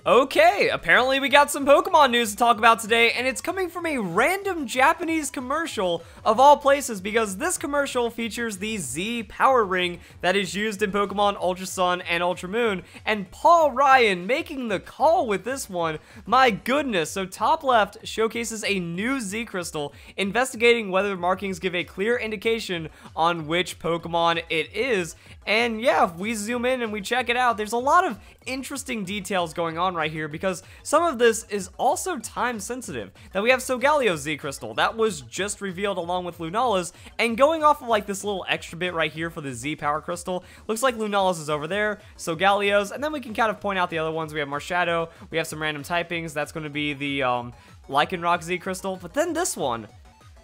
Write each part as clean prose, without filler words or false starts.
Okay, apparently we got some Pokemon news to talk about today, and it's coming from a random Japanese commercial of all places, because this commercial features the Z Power Ring that is used in Pokemon Ultra Sun and Ultra Moon, and Paul Ryan making the call with this one. My goodness. So top left showcases a new Z-Crystal, investigating whether markings give a clear indication on which Pokemon it is. And yeah, if we zoom in and we check it out, there's a lot of interesting details going on right here, because some of this is also time sensitive. That we have Solgalio's Z-Crystal that was just revealed along with Lunala's, and going off of like this little extra bit right here for the Z Power Crystal, looks like Lunala's is over there, Solgalio's, and then we can kind of point out the other ones. We have Marshadow, we have some random typings, that's going to be the Lycanroc Z-Crystal, but then this one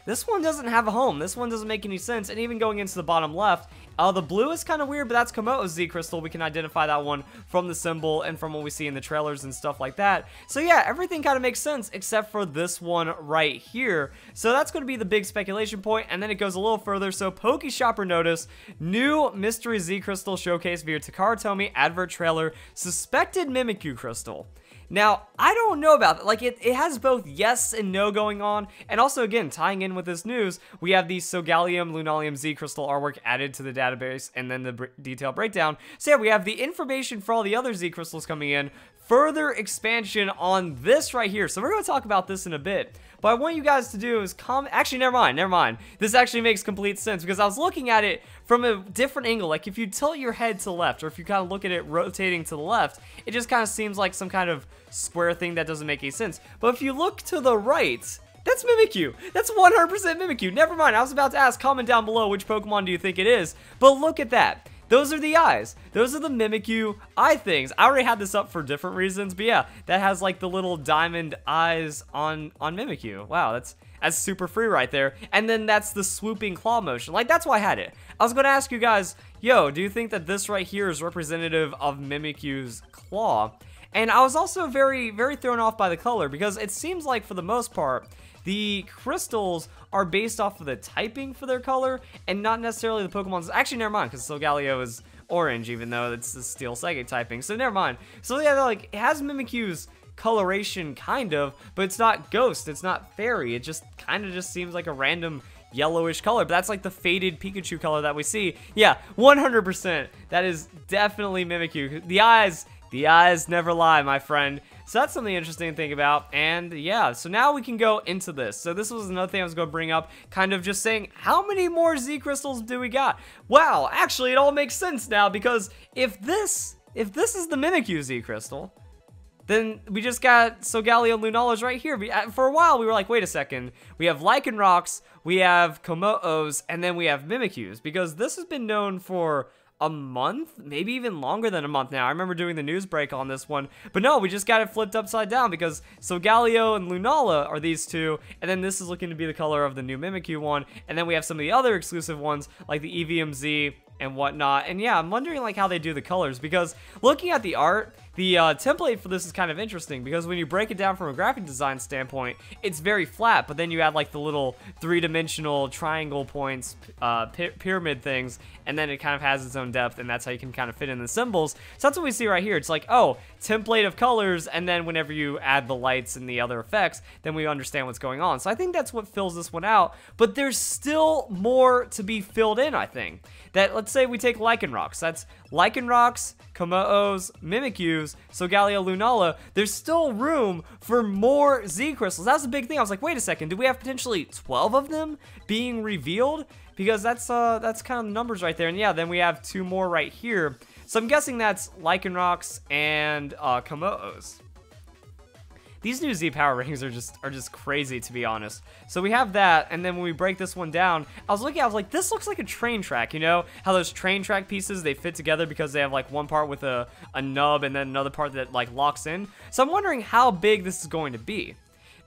doesn't have a home. This one doesn't make any sense. And even going into the bottom left, the blue is kind of weird, but that's Komodo's Z-Crystal. We can identify that one from the symbol and from what we see in the trailers and stuff like that. So yeah, everything kind of makes sense except for this one right here. So that's going to be the big speculation point, and then it goes a little further. So PokeShopper notice, new mystery Z-Crystal showcase via Takara Tomy advert trailer, suspected Mimikyu Crystal. Now, I don't know about that. Like, it has both yes and no going on. And also, again, tying in with this news, we have the Solgaleo Lunalium Z-Crystal artwork added to the database and then the detailed breakdown. So yeah, we have the information for all the other Z-Crystals coming in. Further expansion on this right here. So we're going to talk about this in a bit. But I want you guys to do is comment. Actually, never mind. This actually makes complete sense, because I was looking at it from a different angle. Like, if you tilt your head to the left, or if you kind of look at it rotating to the left, it just kind of seems like some kind of square thing that doesn't make any sense. But if you look to the right, that's Mimikyu. That's 100% Mimikyu. Never mind. I was about to ask, comment down below which Pokemon do you think it is. But look at that. Those are the eyes. Those are the Mimikyu eye things. I already had this up for different reasons, but yeah, that has like the little diamond eyes on Mimikyu. Wow, that's super free right there. And then that's the swooping claw motion. Like, that's why I had it. I was going to ask you guys, yo, do you think that this right here is representative of Mimikyu's claw? And I was also very, very thrown off by the color, because it seems like for the most part, the crystals are based off of the typing for their color, and not necessarily the Pokemon's. Actually, never mind, because Solgaleo is orange, even though it's the Steel Psychic typing. So never mind. So yeah, like, it has Mimikyu's coloration, kind of, but it's not Ghost, it's not Fairy. It just kind of just seems like a random yellowish color, but that's like the faded Pikachu color that we see. Yeah, 100%. That is definitely Mimikyu. The eyes never lie, my friend. So that's something interesting to think about. And yeah, so now we can go into this. So this was another thing I was going to bring up, kind of just saying, how many more Z-Crystals do we got? Wow, actually it all makes sense now, because if this is the Mimikyu Z-Crystal, then we just got Solgaleo Lunala's right here. For a while, we were like, wait a second. We have Lycanrocs, we have Komodos, and then we have Mimikyus, because this has been known for a month, maybe even longer than a month now. I remember doing the news break on this one, but no, we just got it flipped upside down, because Solgaleo and Lunala are these two, and then this is looking to be the color of the new Mimikyu one, and then we have some of the other exclusive ones, like the EVMZ and whatnot. And yeah, I'm wondering like how they do the colors, because looking at the art, the template for this is kind of interesting, because when you break it down from a graphic design standpoint, it's very flat, but then you add like the little three-dimensional triangle points, pyramid things, and then it kind of has its own depth, and that's how you can kind of fit in the symbols. So that's what we see right here. It's like, oh, template of colors, and then whenever you add the lights and the other effects, then we understand what's going on. So I think that's what fills this one out, but there's still more to be filled in, I think. That, let's say we take Lycanrocs. That's Lycanrocs, Komodos, Mimikyus, Solgaleo, Lunala. There's still room for more Z-Crystals. That's a big thing. I was like, wait a second, do we have potentially 12 of them being revealed? Because that's kind of the numbers right there. And yeah, then we have 2 more right here. So I'm guessing that's Lycanrocs and Komodos. These new Z Power Rings are just crazy, to be honest. So we have that, and then when we break this one down, I was like, this looks like a train track, you know? How those train track pieces, they fit together because they have like one part with a nub and then another part that like locks in. So I'm wondering how big this is going to be,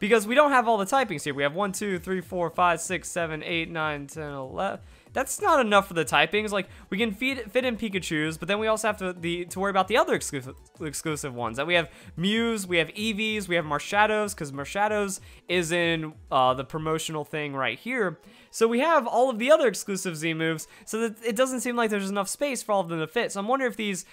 because we don't have all the typings here. We have 1, 2, 3, 4, 5, 6, 7, 8, 9, 10, 11... That's not enough for the typings. Like, we can fit in Pikachus, but then we also have to worry about the other exclusive ones. That we have Mews, we have Eevees, we have Marshadows, because Marshadows is in the promotional thing right here. So we have all of the other exclusive Z moves, so that it doesn't seem like there's enough space for all of them to fit. So I'm wondering if these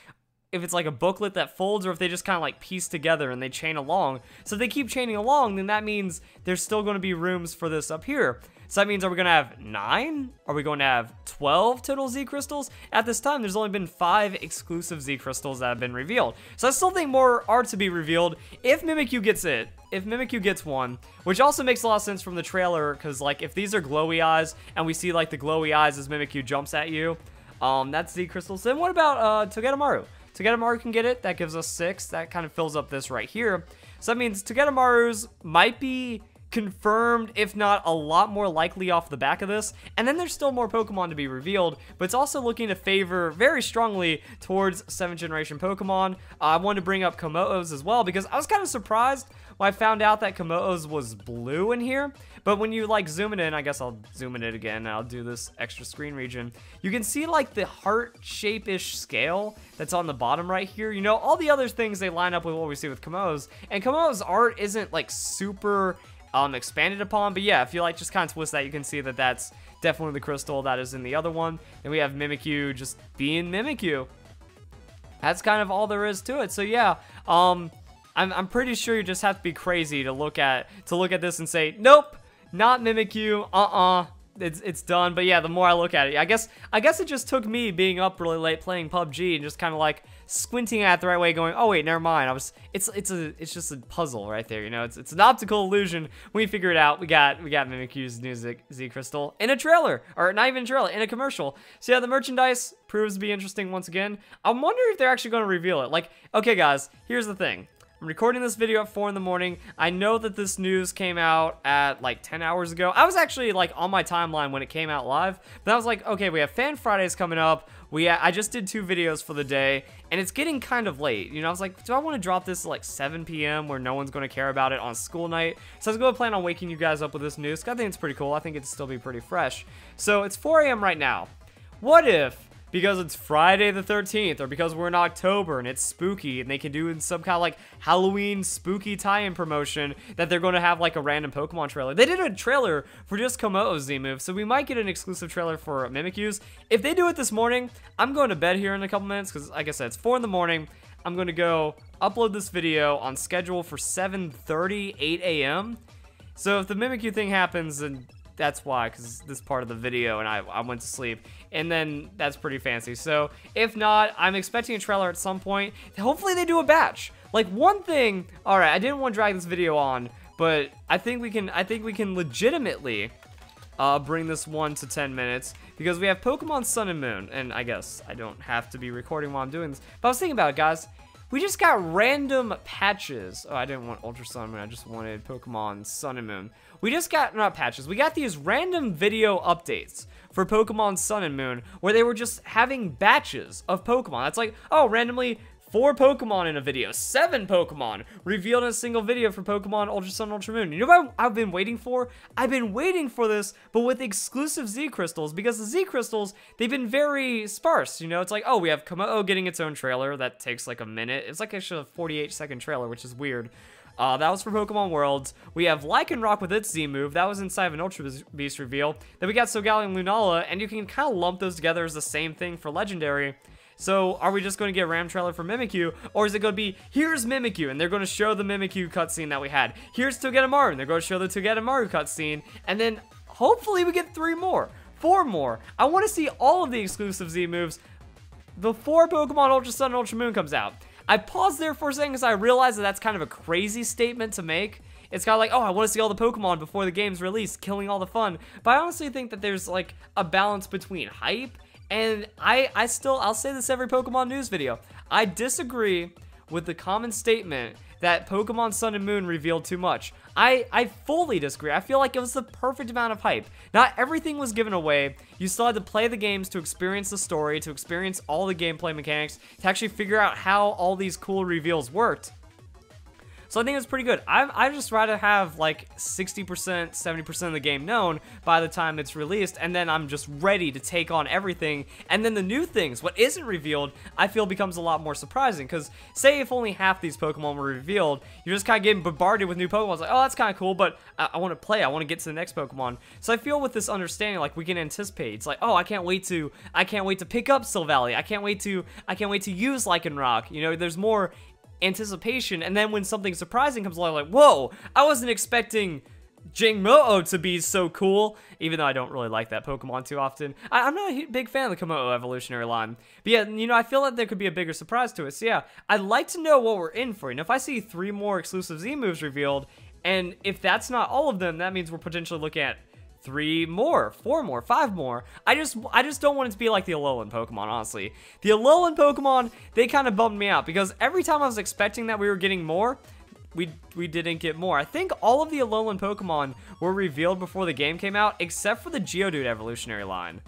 if it's like a booklet that folds or if they just kind of like piece together and they chain along. So if they keep chaining along, then that means there's still going to be rooms for this up here. So that means, are we going to have 9? Are we going to have 12 total Z-Crystals? At this time, there's only been 5 exclusive Z-Crystals that have been revealed. So I still think more are to be revealed if Mimikyu gets it. If Mimikyu gets one, which also makes a lot of sense from the trailer, because like if these are glowy eyes and we see like the glowy eyes as Mimikyu jumps at you, that's Z-Crystals. Then what about Togedemaru? Togedemaru can get it. That gives us 6. That kind of fills up this right here. So that means Togedemaru's might be confirmed, if not a lot more likely off the back of this. And then there's still more Pokemon to be revealed, but it's also looking to favor very strongly towards 7th generation Pokemon. I wanted to bring up Komodo's as well, because I was kind of surprised when I found out that Komodo's was blue in here. But when you like zoom it in, I guess I'll zoom in it again, and I'll do this extra screen region. You can see like the heart shape-ish scale that's on the bottom right here. You know, all the other things, they line up with what we see with Komodo's. And Komodo's art isn't like super expanded upon, but yeah, if you like just kind of twist that, you can see that that's definitely the crystal that is in the other one. And we have Mimikyu just being Mimikyu. That's kind of all there is to it. So yeah, I'm pretty sure you just have to be crazy to look at this and say, nope, not Mimikyu, it's done. But yeah, the more I look at it, I guess it just took me being up really late playing PUBG and just kind of like squinting at it the right way, going, oh wait, never mind. It's just a puzzle right there, you know. It's an optical illusion. When we figure it out, we got Mimikyu's new Z-Crystal in a trailer, or not even a trailer, in a commercial. So yeah, the merchandise proves to be interesting once again. I'm wondering if they're actually going to reveal it. Like, okay guys, here's the thing. I'm recording this video at 4 in the morning. I know that this news came out at like 10 hours ago. I was actually like on my timeline when it came out live. But I was like, okay, we have Fan Fridays coming up. I just did 2 videos for the day, and it's getting kind of late. You know, I was like, do I want to drop this at like 7 p.m. where no one's going to care about it on school night? So I was going to plan on waking you guys up with this news. I think it's pretty cool. I think it'd still be pretty fresh. So it's 4 a.m. right now. What if, because it's Friday the 13th, or because we're in October and it's spooky, and they can do some kind of like Halloween spooky tie-in promotion, that they're going to have like a random Pokemon trailer. They did a trailer for just Komodo's Z-move, so we might get an exclusive trailer for Mimikyu's. If they do it this morning, I'm going to bed here in a couple minutes, because like I said, it's 4 in the morning. I'm going to go upload this video on schedule for 7:30, 8 a.m. So if the Mimikyu thing happens, then that's why, because this part of the video and I went to sleep, and then that's pretty fancy. So if not, I'm expecting a trailer at some point. Hopefully they do a batch. Like, one thing, all right, I didn't want to drag this video on, but I think we can legitimately bring this 1 to 10 minutes, because we have Pokemon Sun and Moon, and I guess I don't have to be recording while I'm doing this, but I was thinking about it, guys. We just got random patches. Oh, I didn't want Ultra Sun and Moon. I just wanted Pokemon Sun and Moon. We just got, not patches, we got these random video updates for Pokemon Sun and Moon, where they were just having batches of Pokemon. That's like, oh, randomly 4 Pokemon in a video, 7 Pokemon revealed in a single video for Pokemon Ultra Sun, Ultra Moon. You know what I've been waiting for? I've been waiting for this, but with exclusive Z-Crystals, because the Z-Crystals, they've been very sparse. You know, it's like, oh, we have Komodo getting its own trailer. That takes like a minute. It's like actually a 48-second trailer, which is weird. That was for Pokemon Worlds. We have Lycanroc with its Z-move. That was inside of an Ultra Beast reveal. Then we got Solgaleo and Lunala, and you can kind of lump those together as the same thing for Legendary. So are we just going to get a random trailer for Mimikyu, or is it going to be, here's Mimikyu, and they're going to show the Mimikyu cutscene that we had. Here's Togedemaru, and they're going to show the Togedemaru cutscene, and then hopefully we get 3 more, 4 more. I want to see all of the exclusive Z-moves before Pokemon Ultra Sun and Ultra Moon comes out. I paused there for a second because I realized that that's kind of a crazy statement to make. It's kind of like, oh, I want to see all the Pokemon before the game's released, killing all the fun. But I honestly think that there's like a balance between hype and I'll say this every Pokemon news video. I disagree with the common statement that Pokemon Sun and Moon revealed too much. I fully disagree. I feel like it was the perfect amount of hype. Not everything was given away. You still had to play the games to experience the story, to experience all the gameplay mechanics, to actually figure out how all these cool reveals worked. So I think it's pretty good. I just rather have like 60%, 70% of the game known by the time it's released, and then I'm just ready to take on everything. And then the new things, what isn't revealed, I feel becomes a lot more surprising. Because say if only half these Pokemon were revealed, you're just kind of getting bombarded with new Pokemon. It's like, oh, that's kind of cool, but I want to play. I want to get to the next Pokemon. So I feel with this understanding, like we can anticipate. It's like, oh, I can't wait to pick up Silvally. I can't wait to use Lycanroc. You know, there's more anticipation, and then when something surprising comes along, like, whoa, I wasn't expecting Jingmo-O to be so cool, even though I don't really like that Pokemon too often. I'm not a big fan of the Komodo evolutionary line. But yeah, you know, I feel like there could be a bigger surprise to it. So yeah, I'd like to know what we're in for. You know, if I see 3 more exclusive Z moves revealed, and if that's not all of them, that means we're potentially looking at 3 more, 4 more, 5 more. I just don't want it to be like the Alolan Pokemon, honestly. The Alolan Pokemon, they kind of bummed me out because every time I was expecting that we were getting more, we didn't get more. I think all of the Alolan Pokemon were revealed before the game came out, except for the Geodude evolutionary line.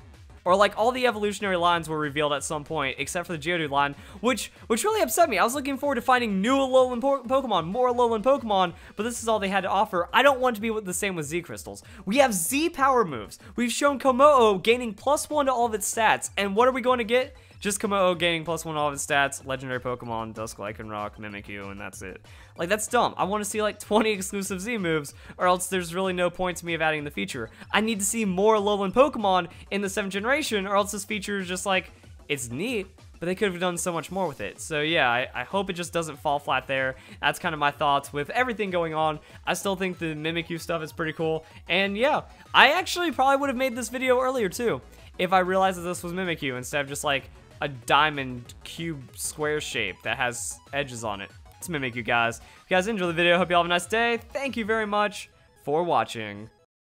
Or like all the evolutionary lines were revealed at some point, except for the Geodude line, which really upset me. I was looking forward to finding new Alolan Pokemon, more Alolan Pokemon, but this is all they had to offer. I don't want to be the same with Z-Crystals. We have Z power moves. We've shown Komodo gaining +1 to all of its stats, and what are we going to get? Just Komodo gaining +1 to all of its stats, legendary Pokemon, Dusk Lycanroc, Mimikyu, and that's it. Like, that's dumb. I want to see like 20 exclusive Z moves, or else there's really no point to me of adding the feature. I need to see more Alolan Pokemon in the 7th generation, or else this feature is just like, it's neat, but they could have done so much more with it. So yeah, I hope it just doesn't fall flat there. That's kind of my thoughts with everything going on. I still think the Mimikyu stuff is pretty cool. And yeah, I actually probably would have made this video earlier too, if I realized that this was Mimikyu instead of just like a diamond cube square shape that has edges on it. It's Mimikyu, guys. If you guys enjoyed the video, hope you all have a nice day. Thank you very much for watching.